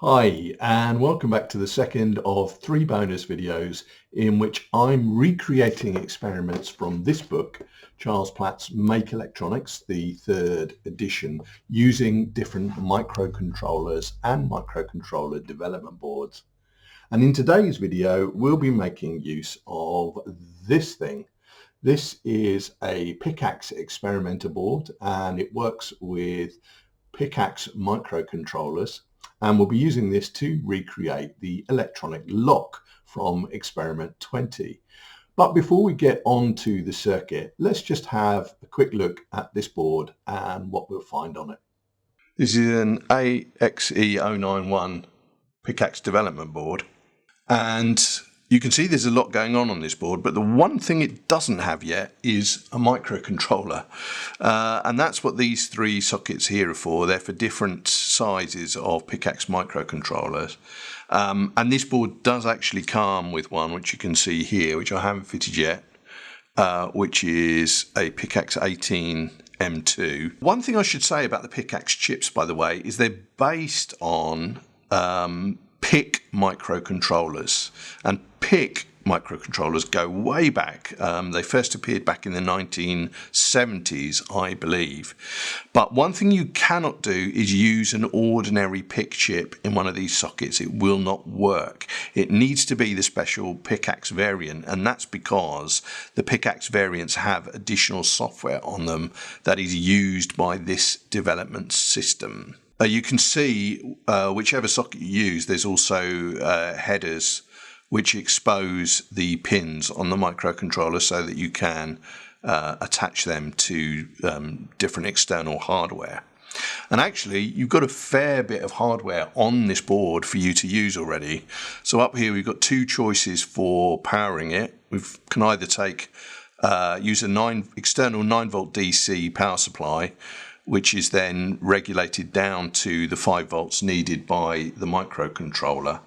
Hi, and welcome back to the second of 3 bonus videos in which I'm recreating experiments from this book, Charles Platt's Make Electronics, the 3rd edition, using different microcontrollers and microcontroller development boards. And in today's video, we'll be making use of this thing. This is a Pickaxe experimenter board, and it works with Pickaxe microcontrollers, and we'll be using this to recreate the electronic lock from experiment 20. But before we get on to the circuit, let's just have a quick look at this board and what we'll find on it. This is an AXE091 Picaxe development board, and you can see there's a lot going on this board, but the one thing it doesn't have yet is a microcontroller. And that's what these 3 sockets here are for. They're for different sizes of Pickaxe microcontrollers. And this board does actually come with one, which you can see here, which I haven't fitted yet, which is a Picaxe 18M2. One thing I should say about the Pickaxe chips, by the way, is they're based on PIC microcontrollers, and PIC microcontrollers go way back. They first appeared back in the 1970s, I believe. But one thing you cannot do is use an ordinary PIC chip in one of these sockets. It will not work. It needs to be the special Pickaxe variant, and that's because the Pickaxe variants have additional software on them that is used by this development system. You can see whichever socket you use, there's also headers which expose the pins on the microcontroller so that you can attach them to different external hardware. And actually, you've got a fair bit of hardware on this board for you to use already. So up here, we've got 2 choices for powering it. We can either use an external 9-volt DC power supply, which is then regulated down to the 5 volts needed by the microcontroller.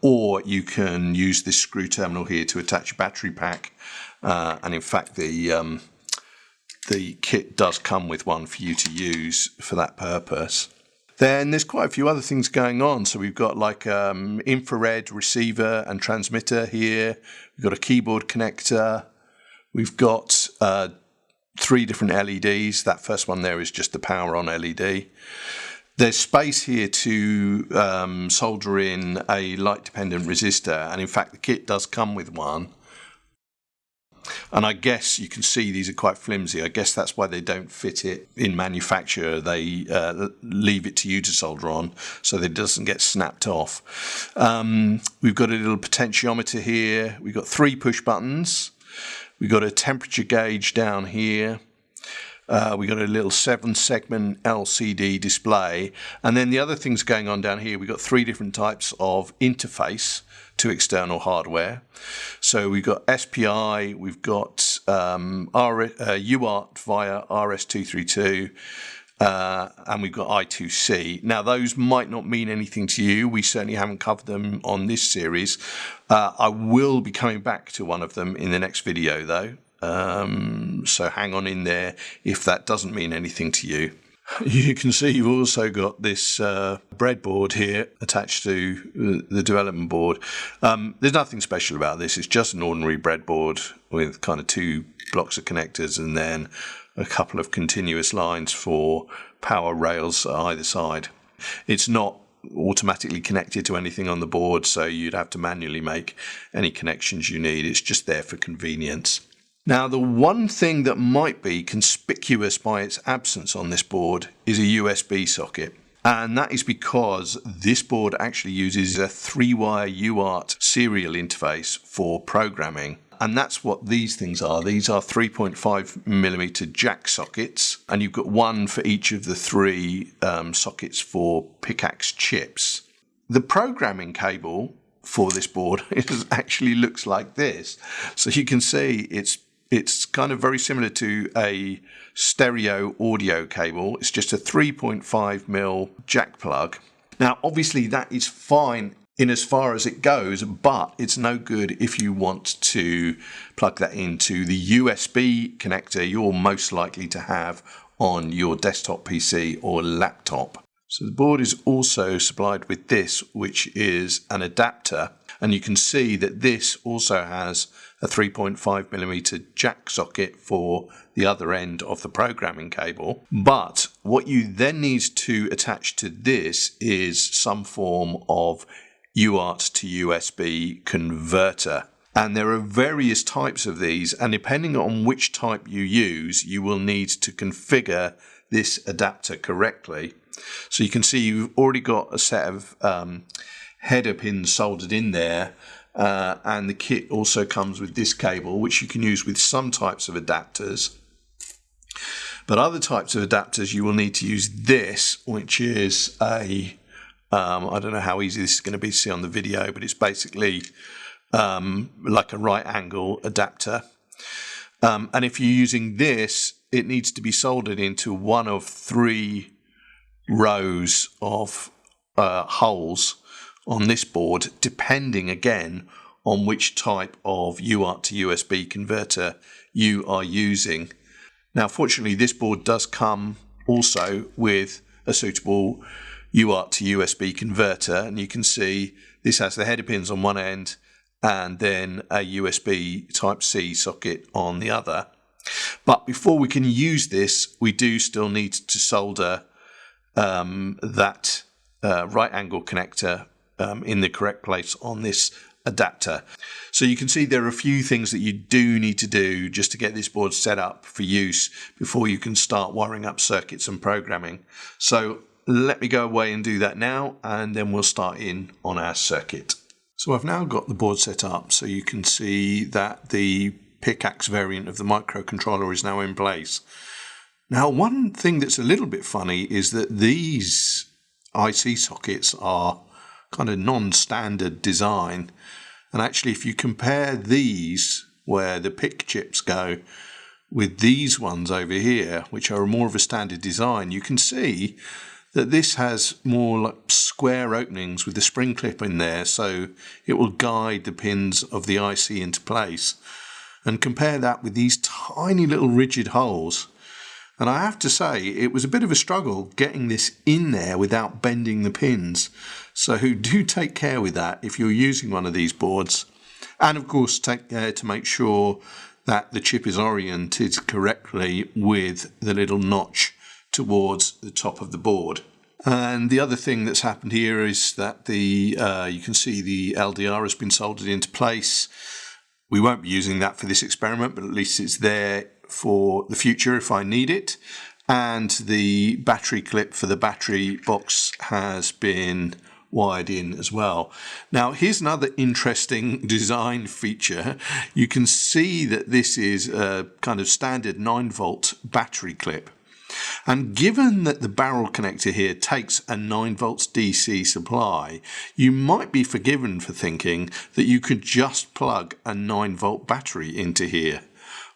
Or you can use this screw terminal here to attach a battery pack, and in fact the kit does come with one for you to use for that purpose. Then there's quite a few other things going on. So we've got like infrared receiver and transmitter here. We've got a keyboard connector. We've got 3 different LEDs. That first one there is just the power on LED. There's space here to solder in a light dependent resistor, and in fact the kit does come with one. And I guess you can see these are quite flimsy. I guess that's why they don't fit it in manufacture. They leave it to you to solder on so that it doesn't get snapped off. We've got a little potentiometer here. We've got 3 push buttons. We've got a temperature gauge down here. We've got a little 7-segment LCD display. And then the other things going on down here, we've got 3 different types of interface to external hardware. So we've got SPI, we've got UART via RS232, and we've got I2C. Now those might not mean anything to you. We certainly haven't covered them on this series. I will be coming back to one of them in the next video though. So hang on in there if that doesn't mean anything to you. You can see you've also got this breadboard here attached to the development board. There's nothing special about this. It's just an ordinary breadboard with kind of 2 blocks of connectors and then a couple of continuous lines for power rails at either side. It's not automatically connected to anything on the board, so you'd have to manually make any connections you need. It's just there for convenience. Now, the one thing that might be conspicuous by its absence on this board is a USB socket. And that is because this board actually uses a 3-wire UART serial interface for programming. And that's what these things are. These are 3.5mm jack sockets, and you've got one for each of the 3 sockets for Pickaxe chips. The programming cable for this board actually looks like this. So you can see it's kind of very similar to a stereo audio cable. It's just a 3.5mm jack plug. Now, obviously that is fine in as far as it goes, but it's no good if you want to plug that into the USB connector you're most likely to have on your desktop PC or laptop. So the board is also supplied with this, which is an adapter, and you can see that this also has a 3.5mm jack socket for the other end of the programming cable. But what you then need to attach to this is some form of UART to USB converter. And there are various types of these, and depending on which type you use, you will need to configure this adapter correctly. So you can see you've already got a set of header pins soldered in there, and the kit also comes with this cable, which you can use with some types of adapters. But other types of adapters, you will need to use this, which is a, I don't know how easy this is going to be to see on the video, but it's basically like a right angle adapter. And if you're using this, it needs to be soldered into one of 3 rows of holes on this board, depending again on which type of UART to USB converter you are using. Now, fortunately, this board does come also with a suitable UART to USB converter, and you can see this has the header pins on one end and then a USB Type-C socket on the other. But before we can use this, we do still need to solder that right angle connector in the correct place on this adapter. So you can see there are a few things that you do need to do just to get this board set up for use before you can start wiring up circuits and programming. So let me go away and do that now, and then we'll start in on our circuit. So I've now got the board set up, so you can see that the Pickaxe variant of the microcontroller is now in place. Now, one thing that's a little bit funny is that these IC sockets are kind of non-standard design, and actually if you compare these where the PIC chips go with these ones over here, which are more of a standard design, you can see that this has more like square openings with the spring clip in there, so it will guide the pins of the IC into place. And compare that with these tiny little rigid holes. And I have to say, it was a bit of a struggle getting this in there without bending the pins. So do take care with that if you're using one of these boards. And of course, take care to make sure that the chip is oriented correctly with the little notch towards the top of the board. And the other thing that's happened here is that you can see the LDR has been soldered into place. We won't be using that for this experiment, but at least it's there for the future if I need it. And the battery clip for the battery box has been wired in as well. Now, here's another interesting design feature. You can see that this is a kind of standard 9-volt battery clip. And given that the barrel connector here takes a 9 volts DC supply, you might be forgiven for thinking that you could just plug a 9-volt battery into here.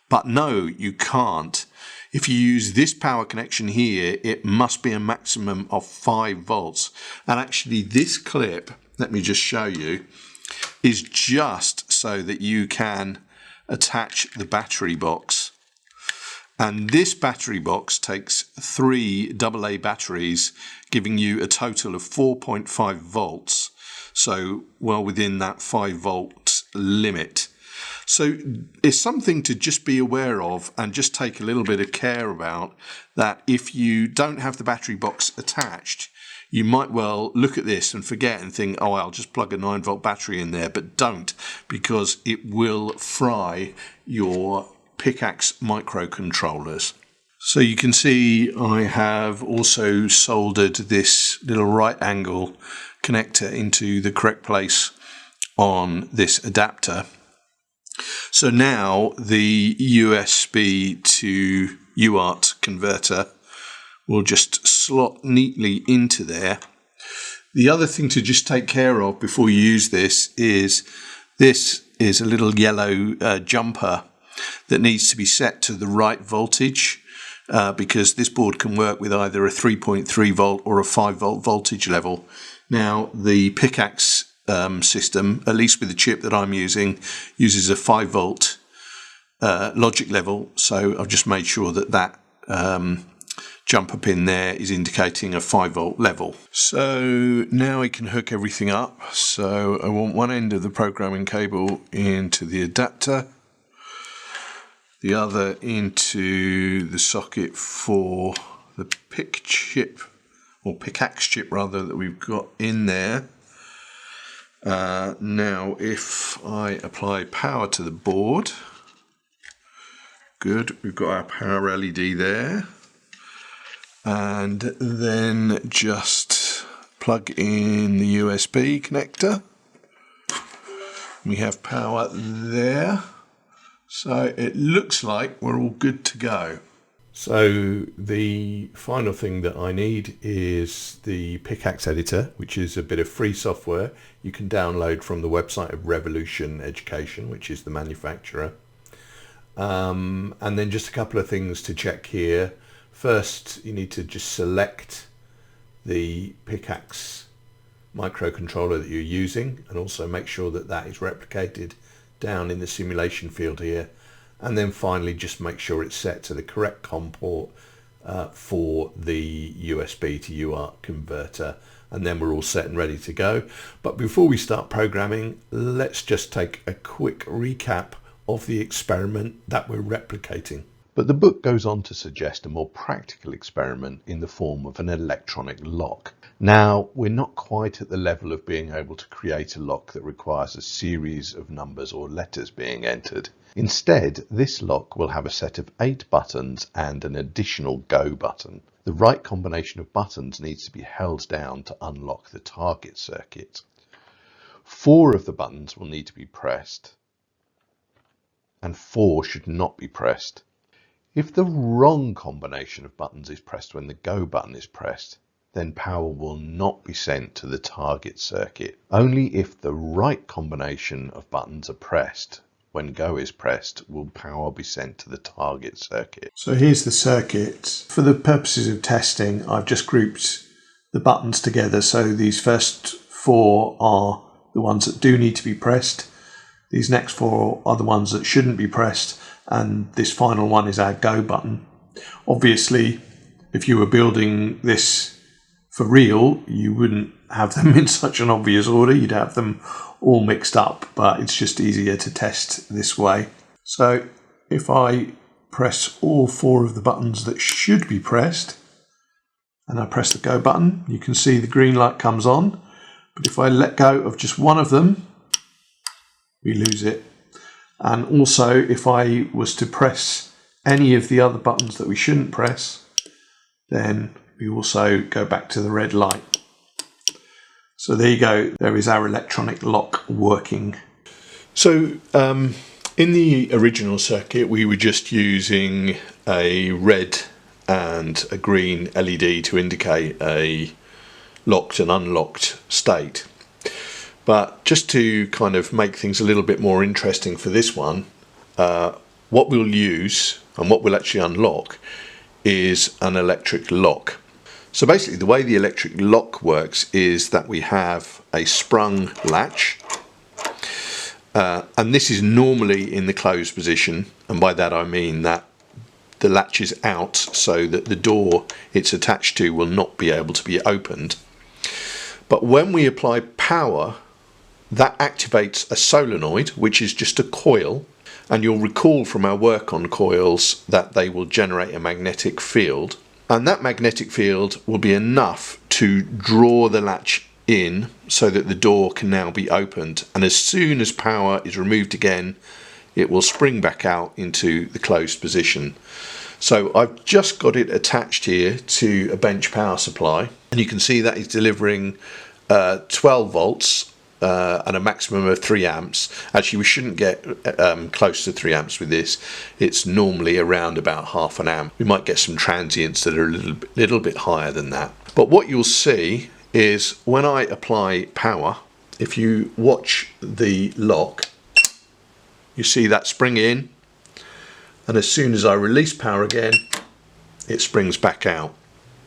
But no, you can't. If you use this power connection here, it must be a maximum of 5 volts. And actually this clip, let me just show you, is just so that you can attach the battery box. And this battery box takes 3 AA batteries, giving you a total of 4.5 volts. So well within that 5 volt limit. So it's something to just be aware of and just take a little bit of care about, that if you don't have the battery box attached, you might well look at this and forget and think, oh, I'll just plug a 9-volt battery in there, but don't, because it will fry your Pickaxe microcontrollers. So you can see I have also soldered this little right angle connector into the correct place on this adapter. So now the USB to UART converter will just slot neatly into there. The other thing to just take care of before you use this is a little yellow jumper that needs to be set to the right voltage, because this board can work with either a 3.3 volt or a 5 volt voltage level. Now the Pickaxe system, at least with the chip that I'm using, uses a 5 volt logic level, so I've just made sure that jumper pin there is indicating a 5-volt level. So now we can hook everything up. So I want one end of the programming cable into the adapter, the other into the socket for the pick chip, or Pickaxe chip rather, that we've got in there. Now if I apply power to the board, good, we've got our power LED there. And then just plug in the USB connector. We have power there. So it looks like we're all good to go. So the final thing that I need is the Pickaxe editor, which is a bit of free software you can download from the website of Revolution Education, which is the manufacturer. And then just a couple of things to check here. First, you need to just select the Pickaxe microcontroller that you're using, and also make sure that that is replicated down in the simulation field here. And then finally, just make sure it's set to the correct COM port for the USB to UART converter, and then we're all set and ready to go. But before we start programming, let's just take a quick recap of the experiment that we're replicating. But the book goes on to suggest a more practical experiment in the form of an electronic lock. Now, we're not quite at the level of being able to create a lock that requires a series of numbers or letters being entered. Instead, this lock will have a set of 8 buttons and an additional go button. The right combination of buttons needs to be held down to unlock the target circuit. 4 of the buttons will need to be pressed, and 4 should not be pressed. If the wrong combination of buttons is pressed when the go button is pressed, then power will not be sent to the target circuit. Only if the right combination of buttons are pressed when go is pressed will power be sent to the target circuit. So here's the circuit. For the purposes of testing, I've just grouped the buttons together. So these first 4 are the ones that do need to be pressed. These next 4 are the ones that shouldn't be pressed. And this final one is our go button. Obviously, if you were building this for real, you wouldn't have them in such an obvious order. You'd have them all mixed up, but it's just easier to test this way. So if I press all 4 of the buttons that should be pressed, and I press the go button, you can see the green light comes on. But if I let go of just one of them, we lose it. And also, if I was to press any of the other buttons that we shouldn't press, then we also go back to the red light. So there you go, there is our electronic lock working. So in the original circuit, we were just using a red and a green LED to indicate a locked and unlocked state. But just to kind of make things a little bit more interesting for this one, what we'll use and what we'll actually unlock is an electric lock. So basically the way the electric lock works is that we have a sprung latch, and this is normally in the closed position, and by that I mean that the latch is out so that the door it's attached to will not be able to be opened. But when we apply power, that activates a solenoid, which is just a coil, and you'll recall from our work on coils that they will generate a magnetic field, and that magnetic field will be enough to draw the latch in so that the door can now be opened, and as soon as power is removed again, it will spring back out into the closed position. So I've just got it attached here to a bench power supply, and you can see that is delivering 12 volts and a maximum of 3 amps. Actually, we shouldn't get close to 3 amps with this. It's normally around about half an amp. We might get some transients that are a little bit higher than that. But what you'll see is when I apply power, if you watch the lock, you see that spring in, and as soon as I release power again, it springs back out.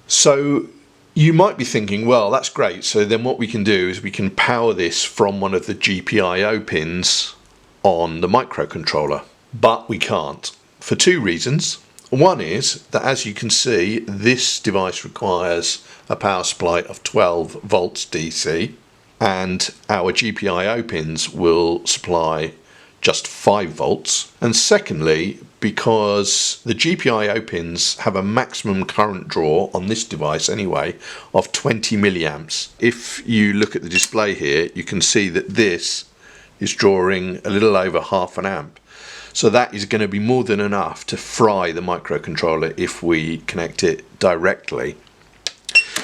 So you might be thinking, well, that's great. So then what we can do is we can power this from one of the GPIO pins on the microcontroller, but we can't for 2 reasons. One is that, as you can see, this device requires a power supply of 12 volts DC, and our GPIO pins will supply just 5 volts. And secondly, because the GPIO pins have a maximum current draw on this device anyway of 20 milliamps. If you look at the display here, you can see that this is drawing a little over half an amp. So that is going to be more than enough to fry the microcontroller if we connect it directly.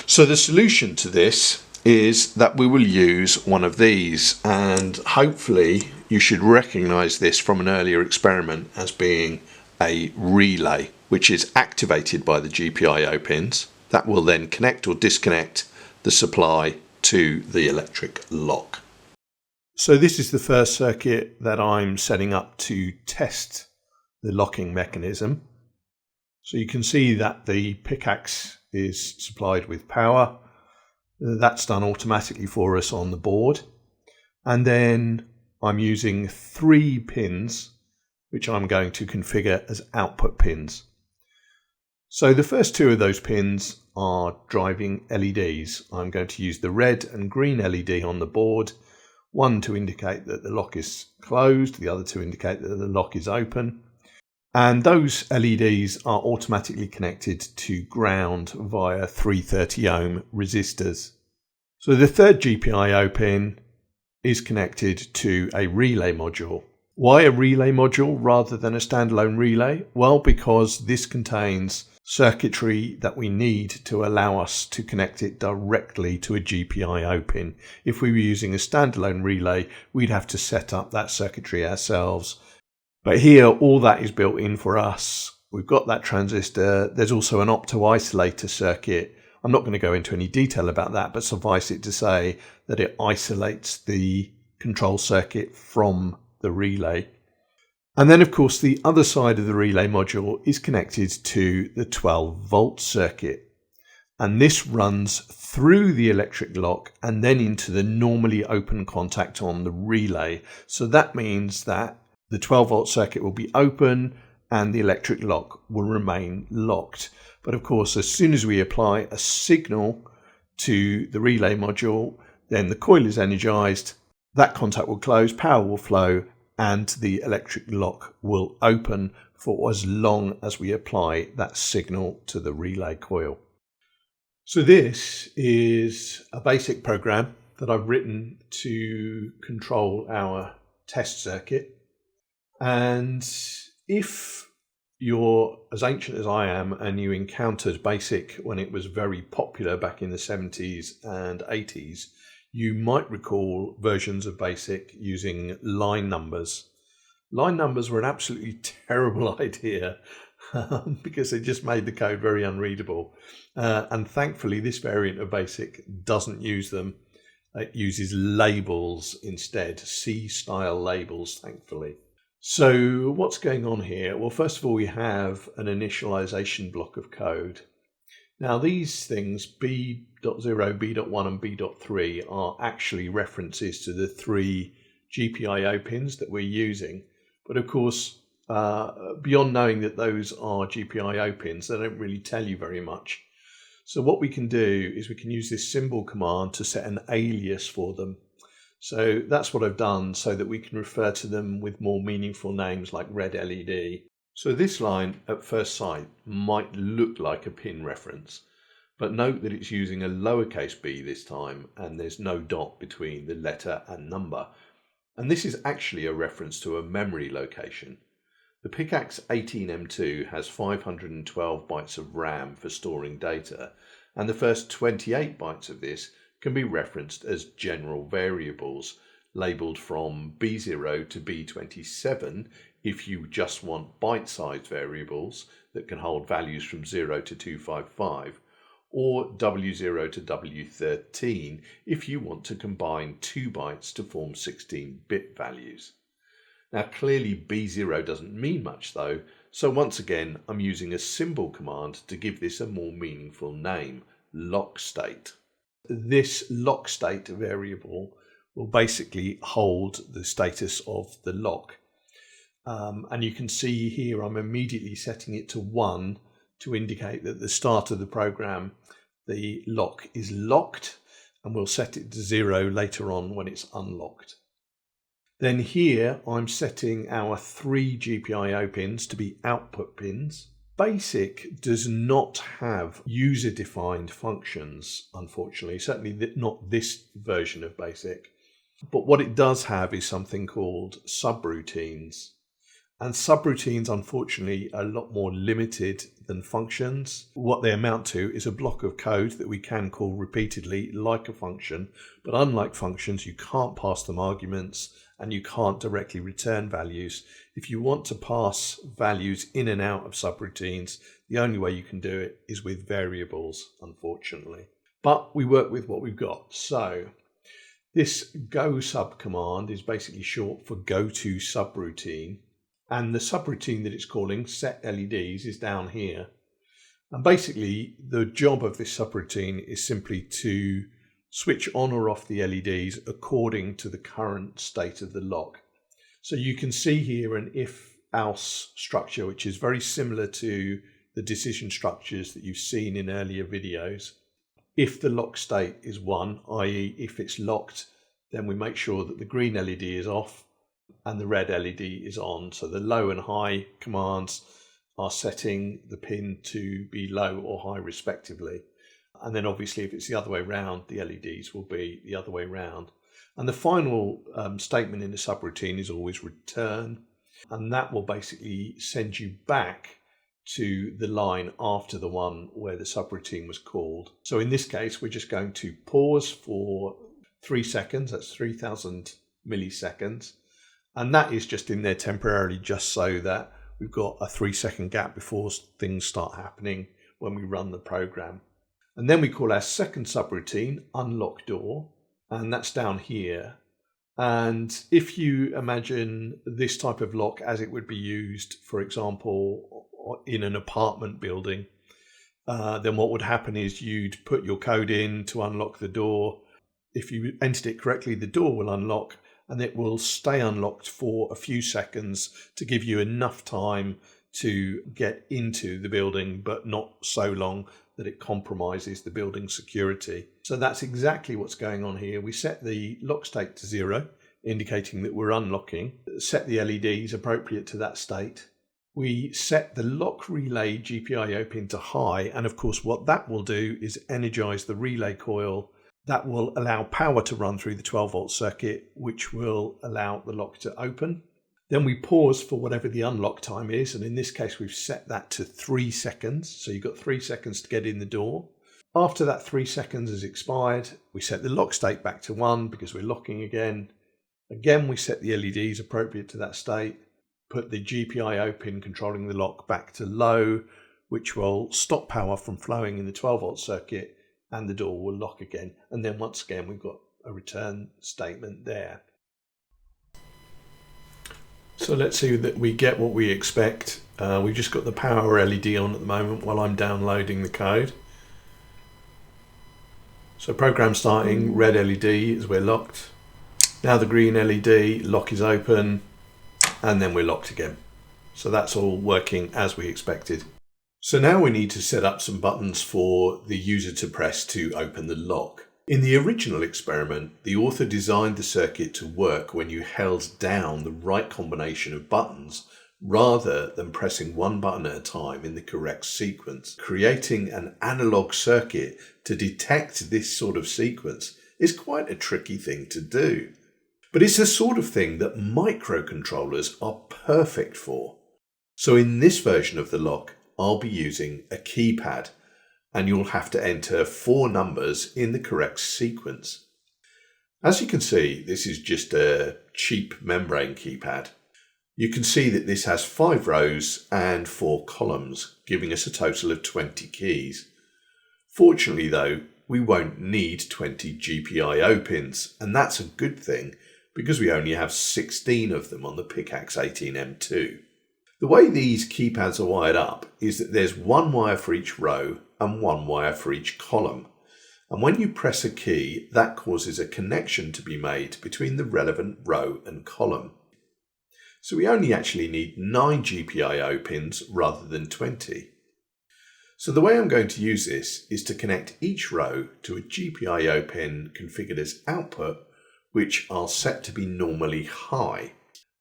So the solution to this is that we will use one of these, and hopefully you should recognize this from an earlier experiment as being a relay, which is activated by the GPIO pins. That will then connect or disconnect the supply to the electric lock. So this is the first circuit that I'm setting up to test the locking mechanism. So you can see that the Pickaxe is supplied with power. That's done automatically for us on the board. And then I'm using 3 pins, which I'm going to configure as output pins. So the first 2 of those pins are driving LEDs. I'm going to use the red and green LED on the board, one to indicate that the lock is closed, the other to indicate that the lock is open. And those LEDs are automatically connected to ground via 330 ohm resistors. So the third GPIO pin is connected to a relay module. Why a relay module rather than a standalone relay? Well, because this contains circuitry that we need to allow us to connect it directly to a GPIO pin. If we were using a standalone relay, we'd have to set up that circuitry ourselves. But here, all that is built in for us. We've got that transistor. There's also an opto-isolator circuit. I'm not going to go into any detail about that, but suffice it to say that it isolates the control circuit from the relay. And then, of course, the other side of the relay module is connected to the 12 volt circuit. And this runs through the electric lock and then into the normally open contact on the relay. So that means that the 12 volt circuit will be open and the electric lock will remain locked. But of course, as soon as we apply a signal to the relay module, then the coil is energized, that contact will close, power will flow, and the electric lock will open for as long as we apply that signal to the relay coil. So this is a basic program that I've written to control our test circuit. And if you're as ancient as I am and you encountered BASIC when it was very popular back in the 70s and 80s, you might recall versions of BASIC using line numbers. Line numbers were an absolutely terrible idea because they just made the code very unreadable. And thankfully, this variant of BASIC doesn't use them. It uses labels instead, C-style labels, thankfully. So what's going on here? Well, first of all, we have an initialization block of code. Now these things, B.0, B.1 and B.3, are actually references to the 3 GPIO pins that we're using. But of course, beyond knowing that those are GPIO pins, they don't really tell you very much. So what we can do is we can use this symbol command to set an alias for them. So that's what I've done so that we can refer to them with more meaningful names like red LED. So this line at first sight might look like a pin reference, but note that it's using a lowercase b this time and there's no dot between the letter and number. And this is actually a reference to a memory location. The Picaxe 18M2 has 512 bytes of RAM for storing data, and the first 28 bytes of this can be referenced as general variables, labelled from B0 to B27 if you just want byte-sized variables that can hold values from 0 to 255, or W0 to W13 if you want to combine 2 bytes to form 16-bit values. Now clearly B0 doesn't mean much though, so once again I'm using a symbol command to give this a more meaningful name, lock state. This lock state variable will basically hold the status of the lock. And you can see here I'm immediately setting it to 1 to indicate that at the start of the program the lock is locked, and we'll set it to 0 later on when it's unlocked. Then here I'm setting our 3 GPIO pins to be output pins. BASIC does not have user-defined functions, unfortunately, certainly not this version of BASIC. But what it does have is something called subroutines. And subroutines, unfortunately, are a lot more limited than functions. What they amount to is a block of code that we can call repeatedly like a function, but unlike functions, you can't pass them arguments and you can't directly return values. If you want to pass values in and out of subroutines, the only way you can do it is with variables, unfortunately. But we work with what we've got. So this go sub command is basically short for go to subroutine. And the subroutine that it's calling, set LEDs, is down here. And basically the job of this subroutine is simply to switch on or off the LEDs according to the current state of the lock. So you can see here an if-else structure, which is very similar to the decision structures that you've seen in earlier videos. If the lock state is 1, i.e. if it's locked, then we make sure that the green LED is off and the red LED is on. So the low and high commands are setting the pin to be low or high respectively. And then obviously if it's the other way around, the LEDs will be the other way around. And the final statement in the subroutine is always return. And that will basically send you back to the line after the one where the subroutine was called. So in this case, we're just going to pause for 3 seconds. That's 3000 milliseconds. And that is just in there temporarily just so that we've got a 3-second gap before things start happening when we run the program. And then we call our second subroutine unlock door, and that's down here. And if you imagine this type of lock as it would be used, for example, in an apartment building, then what would happen is you'd put your code in to unlock the door. If you entered it correctly, the door will unlock, and it will stay unlocked for a few seconds to give you enough time to get into the building, but not so long that it compromises the building security. So that's exactly what's going on here. We set the lock state to 0, indicating that we're unlocking, set the LEDs appropriate to that state. We set the lock relay GPIO pin to high, and of course what that will do is energize the relay coil. That will allow power to run through the 12-volt circuit, which will allow the lock to open. Then we pause for whatever the unlock time is, and in this case we've set that to 3 seconds. So you've got 3 seconds to get in the door. After that 3 seconds has expired, we set the lock state back to 1 because we're locking again. Again, we set the LEDs appropriate to that state, put the GPIO pin controlling the lock back to low, which will stop power from flowing in the 12-volt circuit, and the door will lock again. And then once again, we've got a return statement there. So let's see that we get what we expect. We've just got the power LED on at the moment while I'm downloading the code. So program starting, red LED as we're locked. Now the green LED, lock is open, and then we're locked again. So that's all working as we expected. So now we need to set up some buttons for the user to press to open the lock. In the original experiment, the author designed the circuit to work when you held down the right combination of buttons rather than pressing one button at a time in the correct sequence. Creating an analog circuit to detect this sort of sequence is quite a tricky thing to do. But it's the sort of thing that microcontrollers are perfect for. So in this version of the lock, I'll be using a keypad, and you'll have to enter 4 numbers in the correct sequence. As you can see, this is just a cheap membrane keypad. You can see that this has 5 rows and 4 columns, giving us a total of 20 keys. Fortunately though, we won't need 20 GPIO pins, and that's a good thing because we only have 16 of them on the Pickaxe 18M2. The way these keypads are wired up is that there's 1 wire for each row and 1 wire for each column. And when you press a key, that causes a connection to be made between the relevant row and column. So we only actually need 9 GPIO pins rather than 20. So the way I'm going to use this is to connect each row to a GPIO pin configured as output, which I'll set to be normally high,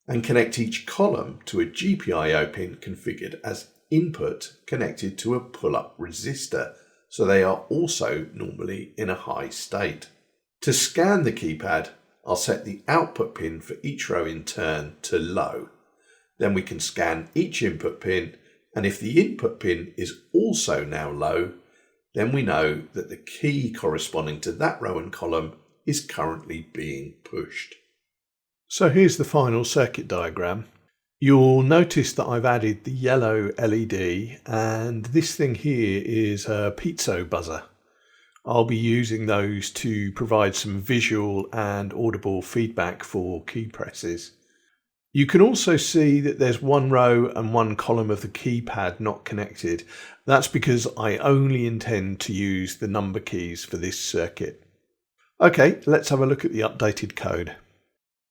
and connect each column to a GPIO pin configured as input connected to a pull-up resistor, so they are also normally in a high state. To scan the keypad, I'll set the output pin for each row in turn to low. Then we can scan each input pin, and if the input pin is also now low, then we know that the key corresponding to that row and column is currently being pushed. So here's the final circuit diagram. You'll notice that I've added the yellow LED, and this thing here is a piezo buzzer. I'll be using those to provide some visual and audible feedback for key presses. You can also see that there's one row and one column of the keypad not connected. That's because I only intend to use the number keys for this circuit. Okay, let's have a look at the updated code.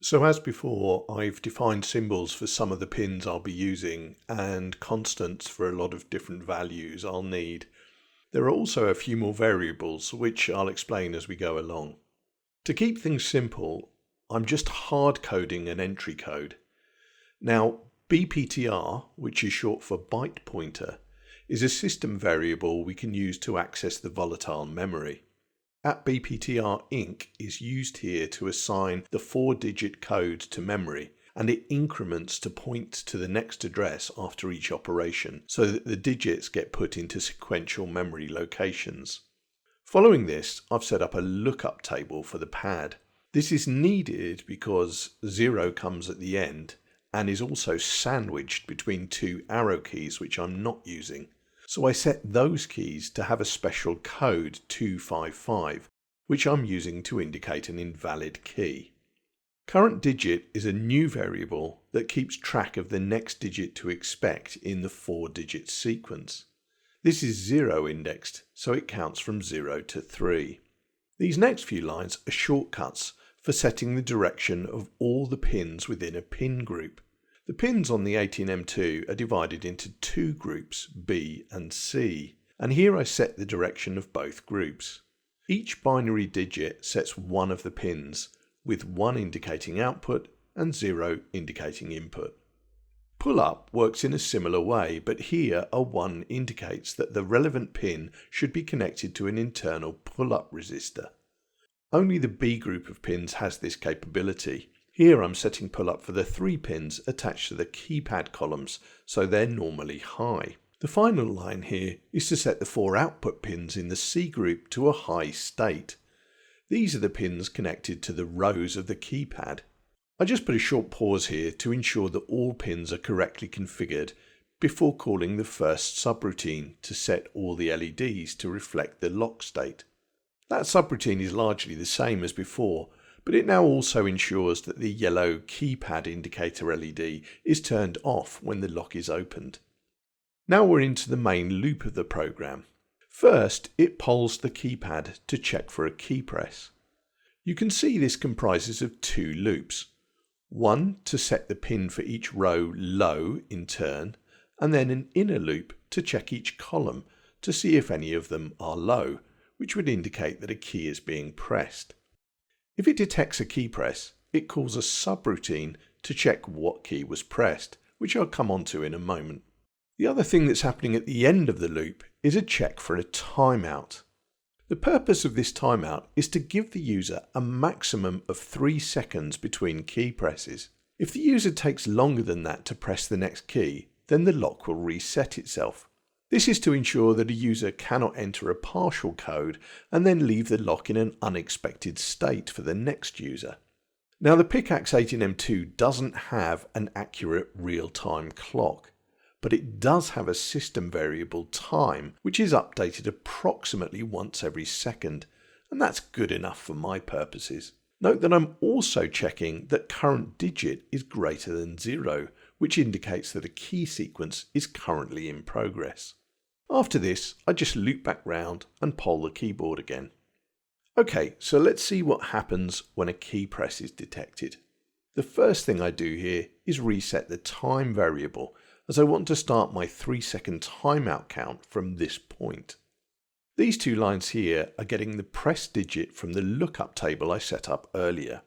So as before, I've defined symbols for some of the pins I'll be using and constants for a lot of different values I'll need. There are also a few more variables which I'll explain as we go along. To keep things simple, I'm just hard coding an entry code. Now, BPTR, which is short for byte pointer, is a system variable we can use to access the volatile memory. At BPTR Inc. is used here to assign the 4-digit code to memory, and it increments to point to the next address after each operation, so that the digits get put into sequential memory locations. Following this, I've set up a lookup table for the pad. This is needed because 0 comes at the end, and is also sandwiched between 2 arrow keys which I'm not using. So I set those keys to have a special code 255, which I'm using to indicate an invalid key. Current digit is a new variable that keeps track of the next digit to expect in the 4-digit sequence. This is 0 indexed, so it counts from 0 to 3. These next few lines are shortcuts for setting the direction of all the pins within a pin group. The pins on the 18M2 are divided into 2 groups, B and C, and here I set the direction of both groups. Each binary digit sets one of the pins, with 1 indicating output and 0 indicating input. Pull-up works in a similar way, but here a 1 indicates that the relevant pin should be connected to an internal pull-up resistor. Only the B group of pins has this capability. Here I'm setting pull-up for the 3 pins attached to the keypad columns, so they're normally high. The final line here is to set the 4 output pins in the C group to a high state. These are the pins connected to the rows of the keypad. I just put a short pause here to ensure that all pins are correctly configured before calling the first subroutine to set all the LEDs to reflect the lock state. That subroutine is largely the same as before, but it now also ensures that the yellow keypad indicator LED is turned off when the lock is opened. Now we're into the main loop of the program. First, it polls the keypad to check for a key press. You can see this comprises of 2 loops. One to set the pin for each row low in turn, and then an inner loop to check each column to see if any of them are low, which would indicate that a key is being pressed. If it detects a key press, it calls a subroutine to check what key was pressed, which I'll come on to in a moment. The other thing that's happening at the end of the loop is a check for a timeout. The purpose of this timeout is to give the user a maximum of 3 seconds between key presses. If the user takes longer than that to press the next key, then the lock will reset itself. This is to ensure that a user cannot enter a partial code and then leave the lock in an unexpected state for the next user. Now the Picaxe 18M2 doesn't have an accurate real-time clock, but it does have a system variable time which is updated approximately once every second, and that's good enough for my purposes. Note that I'm also checking that current digit is greater than 0, which indicates that a key sequence is currently in progress. After this, I just loop back round and poll the keyboard again. Okay, so let's see what happens when a key press is detected. The first thing I do here is reset the time variable, as I want to start my 3-second timeout count from this point. These two lines here are getting the press digit from the lookup table I set up earlier.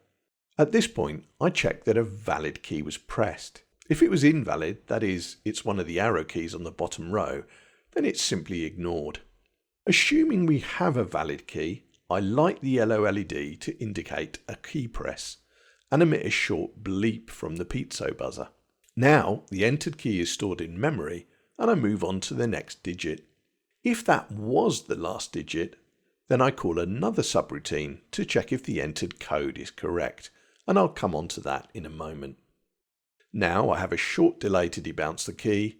At this point, I check that a valid key was pressed. If it was invalid, that is, it's one of the arrow keys on the bottom row, then it's simply ignored. Assuming we have a valid key, I light the yellow LED to indicate a key press and emit a short bleep from the piezo buzzer. Now the entered key is stored in memory and I move on to the next digit. If that was the last digit, then I call another subroutine to check if the entered code is correct, and I'll come on to that in a moment. Now I have a short delay to debounce the key,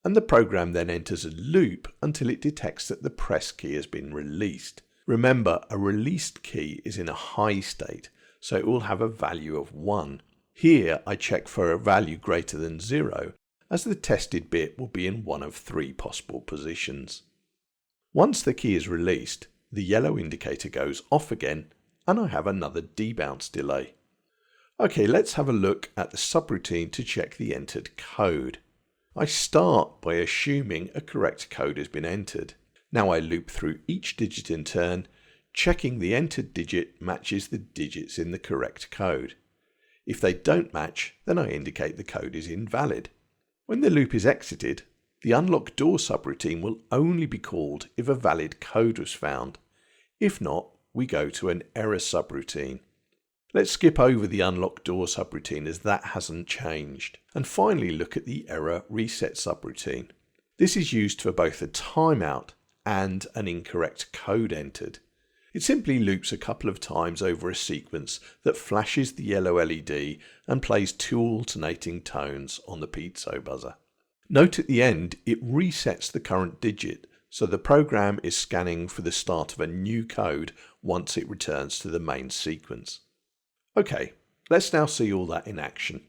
and the program then enters a loop until it detects that the press key has been released. Remember, a released key is in a high state, so it will have a value of 1. Here I check for a value greater than 0, as the tested bit will be in one of 3 possible positions. Once the key is released, the yellow indicator goes off again, and I have another debounce delay. Okay, let's have a look at the subroutine to check the entered code. I start by assuming a correct code has been entered. Now I loop through each digit in turn, checking the entered digit matches the digits in the correct code. If they don't match, then I indicate the code is invalid. When the loop is exited, the unlock door subroutine will only be called if a valid code was found. If not, we go to an error subroutine. Let's skip over the unlock door subroutine as that hasn't changed, and finally look at the error reset subroutine. This is used for both a timeout and an incorrect code entered. It simply loops a couple of times over a sequence that flashes the yellow LED and plays 2 alternating tones on the piezo buzzer. Note at the end it resets the current digit, so the program is scanning for the start of a new code once it returns to the main sequence. Okay, let's now see all that in action.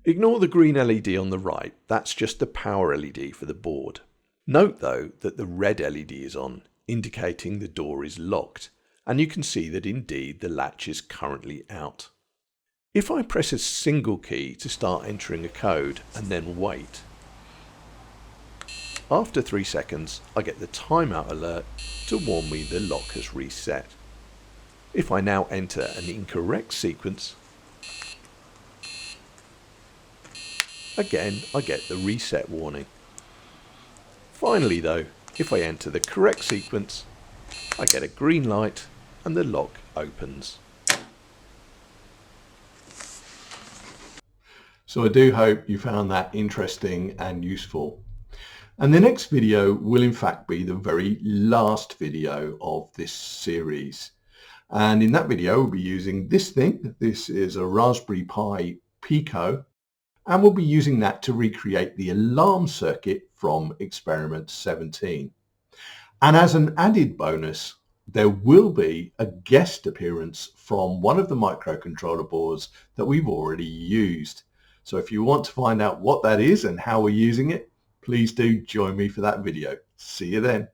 Ignore the green LED on the right, that's just the power LED for the board. Note though that the red LED is on, indicating the door is locked, and you can see that indeed the latch is currently out. If I press a single key to start entering a code and then wait, after 3 seconds I get the timeout alert to warn me the lock has reset. If I now enter an incorrect sequence, again I get the reset warning. Finally though, if I enter the correct sequence, I get a green light and the lock opens. So I do hope you found that interesting and useful. And the next video will in fact be the very last video of this series. And in that video we'll be using this thing. This is a Raspberry Pi Pico, and we'll be using that to recreate the alarm circuit from experiment 17. And as an added bonus, there will be a guest appearance from one of the microcontroller boards that we've already used. So if you want to find out what that is and how we're using it, please do join me for that video. See you then.